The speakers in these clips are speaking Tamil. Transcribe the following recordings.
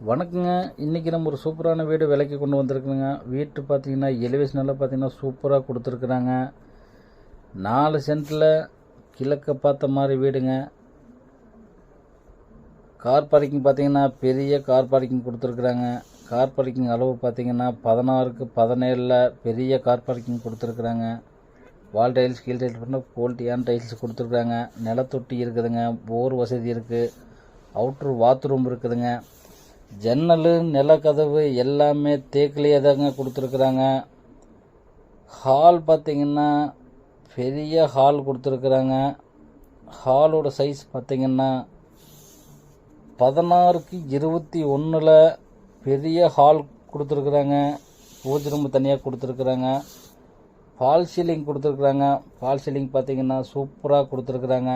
வணக்கங்க. இன்றைக்கி நம்ம ஒரு சூப்பரான வீடு விலைக்கு கொண்டு வந்திருக்குங்க. வீட்டு பார்த்தீங்கன்னா எலிவேஷனெல்லாம் பார்த்தீங்கன்னா சூப்பராக கொடுத்துருக்குறாங்க. 4 சென்ட்டில் கிழக்க பார்த்த மாதிரி வீடுங்க. கார் பார்க்கிங் பார்த்தீங்கன்னா பெரிய கார் பார்க்கிங் கொடுத்துருக்குறாங்க. கார் பார்க்கிங் அளவு பார்த்தீங்கன்னா 16க்கு 17 பெரிய கார் பார்க்கிங் கொடுத்துருக்குறாங்க. வால் டைல்ஸ் கீழ் டைல்ஸ் பண்ண குவாலிட்டியான டைல்ஸ் கொடுத்துருக்குறாங்க. நிலத்தொட்டி இருக்குதுங்க. போர் வசதி இருக்குது. அவுட்ரு பாத்ரூம் இருக்குதுங்க. ஜன்னல் நிலக்கதவு எல்லாமே தேக்கிலேயே தாங்க கொடுத்துருக்குறாங்க. ஹால் பார்த்திங்கன்னா பெரிய ஹால் கொடுத்துருக்குறாங்க. ஹாலோட சைஸ் பார்த்திங்கன்னா 16க்கு 21 பெரிய ஹால் கொடுத்துருக்குறாங்க. பூஜை ரூம் தனியாக கொடுத்துருக்குறாங்க. ஃபால் சீலிங் கொடுத்துருக்குறாங்க. ஃபால் சீலிங் பார்த்திங்கன்னா சூப்பராக கொடுத்துருக்குறாங்க.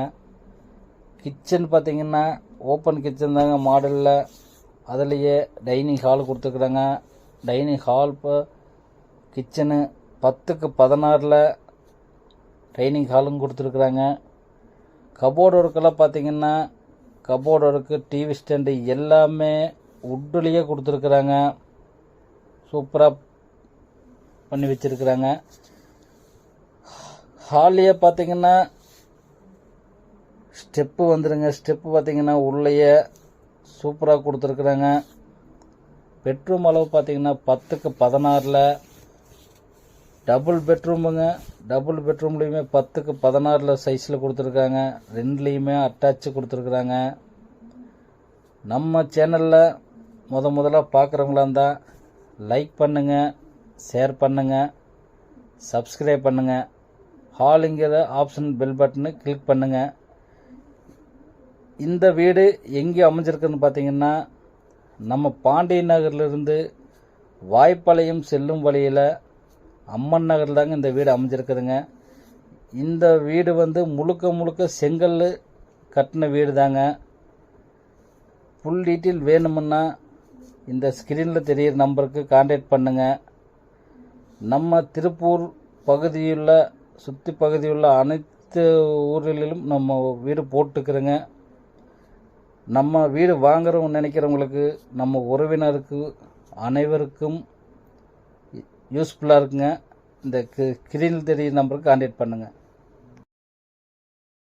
கிச்சன் பார்த்திங்கன்னா ஓப்பன் கிச்சன் தாங்க மாடலில். அதுலேயே டைனிங் ஹால் கொடுத்துருக்குறாங்க. டைனிங் ஹால் இப்போ கிச்சனு 10க்கு 16 டைனிங் ஹாலும் கொடுத்துருக்குறாங்க. கபோர்டு ஒர்க்கெல்லாம் பார்த்திங்கன்னா கபோர்டு ஒர்க்கு டிவி ஸ்டாண்டு எல்லாமே உட்டுலேயே கொடுத்துருக்குறாங்க. சூப்பராக பண்ணி வச்சுருக்குறாங்க. ஹால்லையே பார்த்திங்கன்னா ஸ்டெப்பு வந்துடுங்க. ஸ்டெப்பு பார்த்திங்கன்னா உள்ளேயே சூப்பராக கொடுத்துருக்குறாங்க. பெட்ரூம் அளவு பார்த்திங்கன்னா 10க்கு 16 டபுள் பெட்ரூமுங்க. டபுள் பெட்ரூம்லேயுமே 10க்கு 16 சைஸில் கொடுத்துருக்காங்க. ரெண்டுலேயுமே அட்டாச்சு கொடுத்துருக்குறாங்க. நம்ம சேனலில் முதல்ல பார்க்குறவங்களா இருந்தால் லைக் பண்ணுங்கள், ஷேர் பண்ணுங்கள், சப்ஸ்கிரைப் பண்ணுங்கள். ஹாலுங்கிற ஆப்ஷன் பெல் பட்டனு கிளிக் பண்ணுங்கள். இந்த வீடு எங்கே அமைஞ்சிருக்குன்னு பார்த்தீங்கன்னா நம்ம பாண்டிய நகர்லேருந்து வாய்ப்பாளையம் செல்லும் வழியில் அம்மன் நகரில் தாங்க இந்த வீடு அமைஞ்சிருக்குதுங்க. இந்த வீடு முழுக்க செங்கல் கட்டின வீடு தாங்க. ஃபுல் டீட்டெயில் வேணுமுன்னா இந்த ஸ்க்ரீனில் தெரிகிற நம்பருக்கு கான்டாக்ட் பண்ணுங்கள். நம்ம திருப்பூர் பகுதியுள்ள சுற்றி பகுதியுள்ள அனைத்து ஊர்களிலும் நம்ம வீடு போட்டுக்கிறோங்க. நம்ம வீடு வாங்குறோம்னு நினைக்கிறவங்களுக்கு, நம்ம உறவினருக்கு அனைவருக்கும் யூஸ்ஃபுல்லாக இருக்குங்க. இந்த ஸ்க்ரீனில் தெரிகிற நம்பருக்கு கான்டாக்ட் பண்ணுங்கள்.